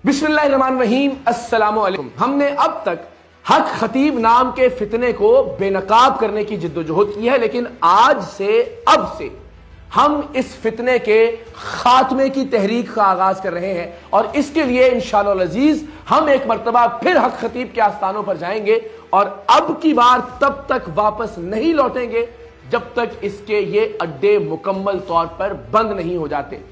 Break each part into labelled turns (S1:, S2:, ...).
S1: बिस्मिल्लाहिर्रहमानिर्रहीम, अस्सलामु अलैकुम। हमने अब तक हक खतीब नाम के फितने को बेनकाब करने की जिद्दोजहद की है, लेकिन आज से अब से हम इस फितने के खात्मे की तहरीक का आगाज कर रहे हैं और इसके लिए इंशाअल्लाह अजीज हम एक मर्तबा फिर हक खतीब के आस्थानों पर जाएंगे और अब की बार तब तक वापस नहीं लौटेंगे जब तक इसके ये अड्डे मुकम्मल तौर पर बंद नहीं हो जाते।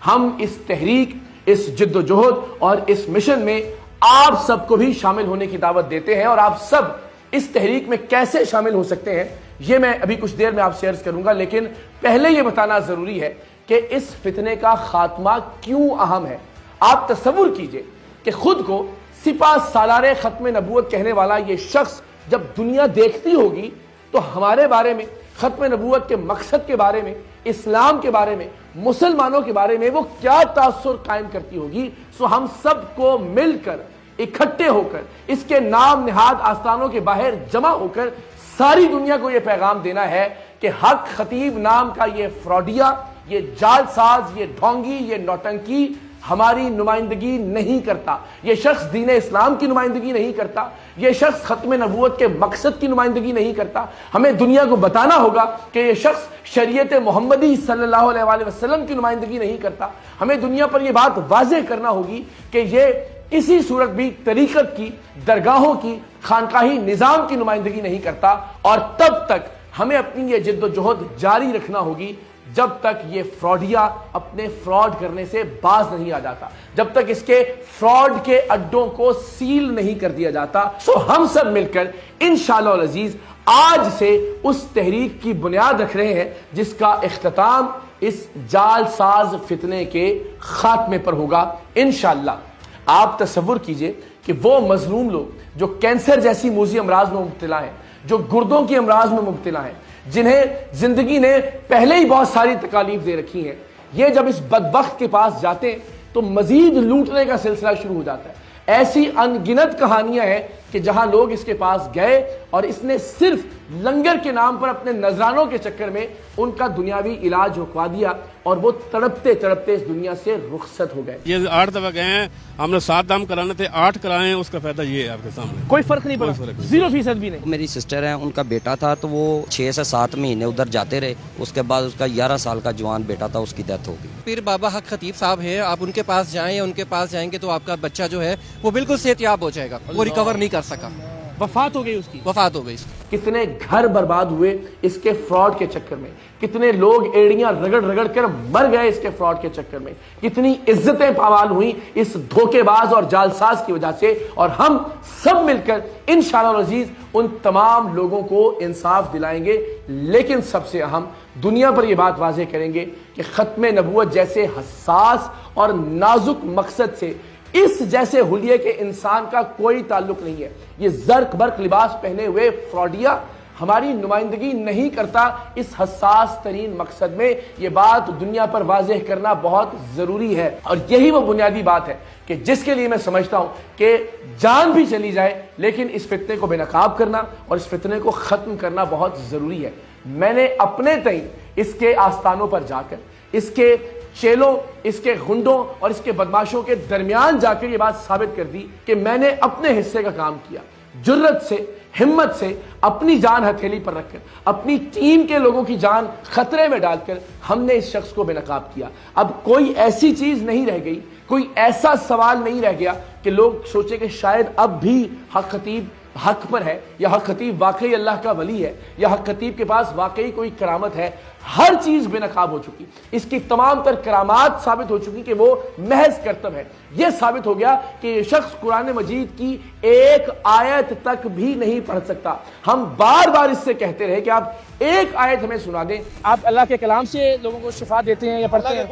S1: हम इस तहरीक, इस जिद्दोजहद और इस मिशन में आप सबको भी शामिल होने की दावत देते हैं और आप सब इस तहरीक में कैसे शामिल हो सकते हैं ये मैं अभी कुछ देर में आपसे अर्ज करूंगा, लेकिन पहले ये बताना जरूरी है कि इस फितने का खात्मा क्यों अहम है। आप तसव्वुर कीजिए कि खुद को सिपा सालारे खत्म नबूवत कहने वाला ये शख्स जब दुनिया देखती होगी तो हमारे बारे में, खत्म नबूवत के मकसद के बारे में, इस्लाम के बारे में, मुसलमानों के बारे में वो क्या तासुर कायम करती होगी। सो हम सबको मिलकर इकट्ठे होकर इसके नाम निहाद आस्थानों के बाहर जमा होकर सारी दुनिया को यह पैगाम देना है कि हक खतीब नाम का ये फ्रॉडिया, ये जालसाज, ये ढोंगी, ये नौटंकी हमारी नुमाइंदगी नहीं करता। ये शख्स दीन इस्लाम की नुमाइंदगी नहीं करता, ये शख्स खत्म नबूवत के मकसद की नुमाइंदगी नहीं करता। हमें दुनिया को बताना होगा कि ये शख्स शरीयत मोहम्मदी सल्लल्लाहु अलैहि वसल्लम की नुमाइंदगी नहीं करता। हमें दुनिया पर यह बात वाज़ेह करना होगी कि ये किसी सूरत भी तरीकत की, दरगाहों की, खानकाही निजाम की नुमाइंदगी नहीं करता। और तब तक हमें अपनी ये जिद्दोजहद जारी रखना होगी जब तक ये फ्रॉडिया अपने फ्रॉड करने से बाज नहीं आ जाता, जब तक इसके फ्रॉड के अड्डों को सील नहीं कर दिया जाता। सो हम सब मिलकर इंशाअल्लाह अजीज आज से उस तहरीक की बुनियाद रख रहे हैं जिसका इख्तिताम इस जालसाज फितने के खात्मे पर होगा इंशाअल्लाह। आप तसव्वुर कीजिए कि वो मजलूम लोग जो कैंसर जैसी मूजी अमराज में मुब्तला हैं, जो गुर्दों की अमराज में मुब्तला हैं, जिन्हें जिंदगी ने पहले ही बहुत सारी तकालीफ दे रखी हैं, ये जब इस बदबख्त के पास जाते हैं तो मजीद लूटने का सिलसिला शुरू हो जाता है। ऐसी अनगिनत कहानियां हैं कि जहां लोग इसके पास गए और इसने सिर्फ लंगर के नाम पर अपने नजरानों के चक्कर में उनका दुनियावी इलाज रुकवा दिया और वो तड़पते तड़पते इस दुनिया से रुखसत हो गए।
S2: ये 8 दफा गए हैं, हमने 7 दाम कराने थे, 8 कराए हैं, उसका फायदा ये है आपके सामने।
S1: कोई फर्क नहीं पड़ा, 0% भी नहीं।
S3: मेरी सिस्टर है, उनका बेटा था तो वो 6 से 7 महीने उधर जाते रहे, उसके बाद उसका 11 साल का जवान बेटा था, उसकी डेथ हो गई।
S4: पीर बाबा हक खतीब साहब है, आप उनके पास जाएं, उनके पास जाएंगे तो आपका बच्चा जो है वो बिल्कुल सेहतयाब हो जाएगा। वो रिकवर नहीं कर सका,
S1: वफात हो गई उसकी,
S4: वफात हो गई।
S1: कितने घर बर्बाद हुए इसके फ्रॉड के चक्कर में, कितने लोग एड़ियां रगड़ रगड़ कर मर गए इसके फ्रॉड के चक्कर में, कितनी इज्जतें पामाल हुई इस धोखेबाज और जालसाज की वजह से। और हम सब मिलकर इंशाअल्लाह अजीज उन तमाम लोगों को इंसाफ दिलाएंगे, लेकिन सबसे अहम दुनिया पर यह बात वाज़ेह करेंगे कि खत्म नबूवत जैसे हसास और नाजुक मकसद से इस जैसे हुलिये के इंसान का कोई ताल्लुक नहीं है। ये जर्क बर्क लिबास पहने हुए फ्रॉडिया हमारी नुमाइंदगी नहीं करता इस हसास तरीन मकसद में। ये बात दुनिया पर वाज़ेह करना बहुत जरूरी है और यही वो बुनियादी बात है कि जिसके लिए मैं समझता हूं कि जान भी चली जाए लेकिन इस फितने को बेनकाब करना और इस फितने को खत्म करना बहुत जरूरी है। मैंने अपने तई इसके आस्थानों पर जाकर, इसके चेलों, इसके गुंडों और इसके बदमाशों के दरमियान जाकर यह बात साबित कर दी कि मैंने अपने हिस्से का काम किया। जुर्रत से, हिम्मत से, अपनी जान हथेली पर रखकर, अपनी टीम के लोगों की जान खतरे में डालकर हमने इस शख्स को बेनकाब किया। अब कोई ऐसी चीज नहीं रह गई, कोई ऐसा सवाल नहीं रह गया कि लोग सोचे कि शायद अब भी हक खतीब हक पर है या हक खतीब वाकई अल्लाह का वली है या हक खतीब के पास वाकई कोई करामत है। हर चीज बेनकाब हो चुकी, इसकी तमाम तर करामात साबित हो चुकी कि वो महज करतब है। यह साबित हो गया कि ये शख्स कुरान मजीद की एक आयत तक भी नहीं पढ़ सकता। हम बार बार इससे कहते रहे कि आप एक आयत हमें सुना दें। आप अल्लाह के कलाम से लोगों को शिफा देते हैं या पढ़ते हैं?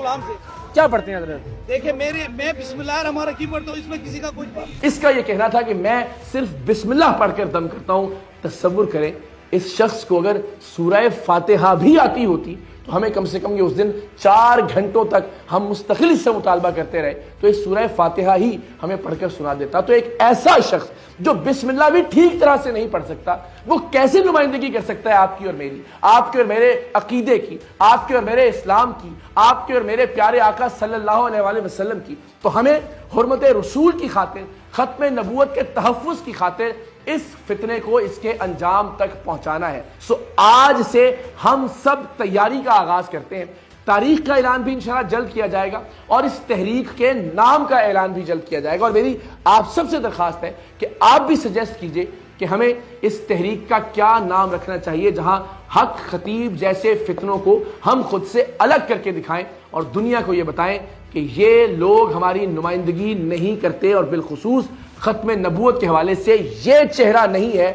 S1: क्या पढ़ते हैं हज़रत?
S5: देखिए मैं बिस्मिल्लाहिर्रहमानिर्रहीम पढ़ता हूँ, इसमें किसी का कुछ।
S1: इसका यह कहना था कि मैं सिर्फ बिस्मिल्लाह पढ़कर दम करता हूं। तसव्वुर करें इस शख्स को अगर सूरह फातिहा भी आती होती تو ہمیں کم سے کم یہ اس دن 4 گھنٹوں تک ہم مستقل اس سے مطالبہ کرتے رہے تو اس سورہ فاتحہ ہی ہمیں پڑھ کر سنا دیتا. تو ایک ایسا شخص جو بسم اللہ بھی ٹھیک طرح سے نہیں پڑھ سکتا وہ کیسے نمائندگی کر سکتا ہے آپ کی اور میری, آپ کے اور میرے عقیدے کی, آپ کے اور میرے اسلام کی, آپ کے اور میرے پیارے آقا صلی اللہ علیہ وآلہ وسلم کی. تو ہمیں حرمت رسول کی خاطر, ختم نبوت کے تحفظ کی خاطر اس فتنے کو اس کے انجام تک پہنچانا ہے. سو آج سے ہم سب تیاری کا آغاز کرتے ہیں. تاریخ کا اعلان بھی انشاءاللہ جلد کیا جائے گا اور اس تحریک کے نام کا اعلان بھی جلد کیا جائے گا. اور میری آپ سب سے درخواست ہے کہ آپ بھی سجیسٹ کیجئے کہ ہمیں اس تحریک کا کیا نام رکھنا چاہیے جہاں حق خطیب جیسے فتنوں کو ہم خود سے الگ کر کے دکھائیں اور دنیا کو یہ بتائیں کہ یہ لوگ ہماری نمائندگی نہیں کرتے, اور بالخصوص ختم نبوت کے حوالے سے یہ چہرہ نہیں ہے.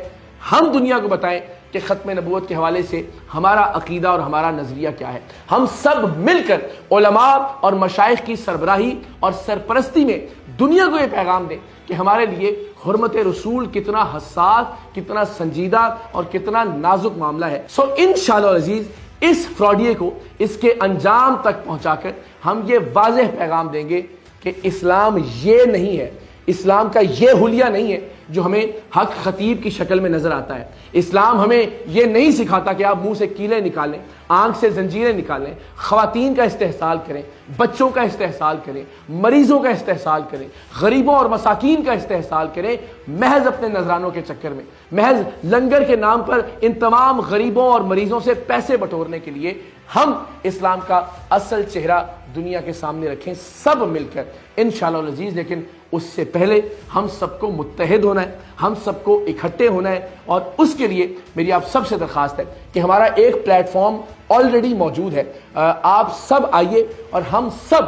S1: ہم دنیا کو بتائیں کہ ختم نبوت کے حوالے سے ہمارا عقیدہ اور ہمارا نظریہ کیا ہے. ہم سب مل کر علماء اور مشائخ کی سربراہی اور سرپرستی میں دنیا کو یہ پیغام دیں کہ ہمارے لیے حرمت رسول کتنا حساس, کتنا سنجیدہ اور کتنا نازک معاملہ ہے. سو انشاءاللہ العزیز اس فراڈیے کو اس کے انجام تک پہنچا کر ہم یہ واضح پیغام دیں گے کہ اسلام یہ نہیں ہے, اسلام کا یہ حلیہ نہیں ہے جو ہمیں حق خطیب کی شکل میں نظر آتا ہے. اسلام ہمیں یہ نہیں سکھاتا کہ آپ منہ سے کیلیں نکالیں, آنکھ سے زنجیریں نکالیں, خواتین کا استحصال کریں, بچوں کا استحصال کریں, مریضوں کا استحصال کریں, غریبوں اور مساکین کا استحصال کریں, محض اپنے نذرانوں کے چکر میں, محض لنگر کے نام پر ان تمام غریبوں اور مریضوں سے پیسے بٹورنے کے لیے ہم اسلام کا اصل چہرہ دنیا کے سامنے رکھیں سب مل کر انشاءاللہ العزیز. لیکن اس سے پہلے ہم سب کو متحد ہونا ہے, ہم سب کو اکٹھے ہونا ہے, اور اس کے لیے میری آپ سب سے درخواست ہے کہ ہمارا ایک پلیٹ فارم آلریڈی موجود ہے. آپ سب آئیے اور ہم سب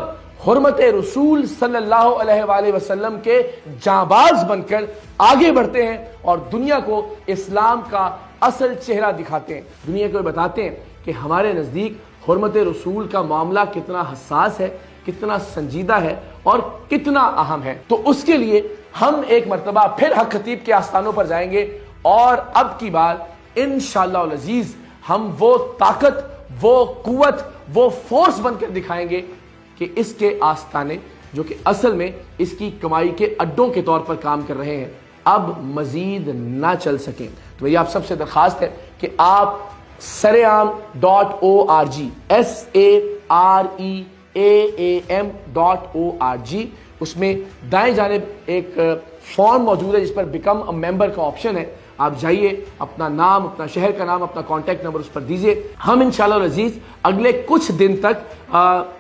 S1: حرمت رسول صلی اللہ علیہ وآلہ وسلم کے جانباز بن کر آگے بڑھتے ہیں اور دنیا کو اسلام کا اصل چہرہ دکھاتے ہیں. دنیا کو بتاتے ہیں کہ ہمارے نزدیک حرمت رسول کا معاملہ کتنا حساس ہے, کتنا سنجیدہ ہے اور کتنا اہم ہے. تو اس کے لیے ہم ایک مرتبہ پھر حق خطیب کے آستانوں پر جائیں گے اور اب کی بار انشاءاللہ العزیز ہم وہ طاقت, وہ قوت, وہ فورس بن کر دکھائیں گے کہ اس کے آستانے جو کہ اصل میں اس کی کمائی کے اڈوں کے طور پر کام کر رہے ہیں اب مزید نہ چل سکیں. تو یہ آپ سب سے درخواست ہے کہ آپ saream.org saream.org اس میں دائیں جانب ایک فارم موجود ہے جس پر بیکم اے ممبر کا آپشن ہے. آپ جائیے, اپنا نام, اپنا شہر کا نام, اپنا کانٹیکٹ نمبر اس پر دیجئے. ہم انشاءاللہ العزیز اگلے کچھ دن تک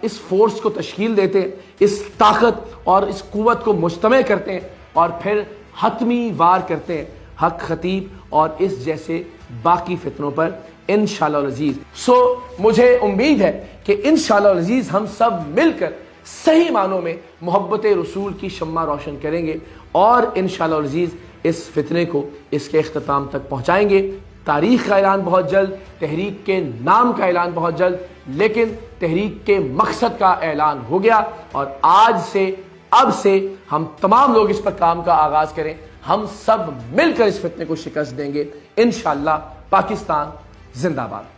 S1: اس فورس کو تشکیل دیتے ہیں, اس طاقت اور اس قوت کو مجتمع کرتے ہیں اور پھر حتمی وار کرتے ہیں حق خطیب اور اس جیسے باقی فتنوں پر انشاءاللہ العزیز. سو مجھے امید ہے کہ انشاءاللہ العزیز ہم سب مل کر صحیح معنوں میں محبت رسول کی شمع روشن کریں گے اور انشاءاللہ العزیز اس فتنے کو اس کے اختتام تک پہنچائیں گے. تاریخ کا اعلان بہت جلد, تحریک کے نام کا اعلان بہت جلد, لیکن تحریک کے مقصد کا اعلان ہو گیا اور آج سے اب سے ہم تمام لوگ اس پر کام کا آغاز کریں. ہم سب مل کر اس فتنے کو شکست دیں گے انشاءاللہ. پاکستان زندہ باد.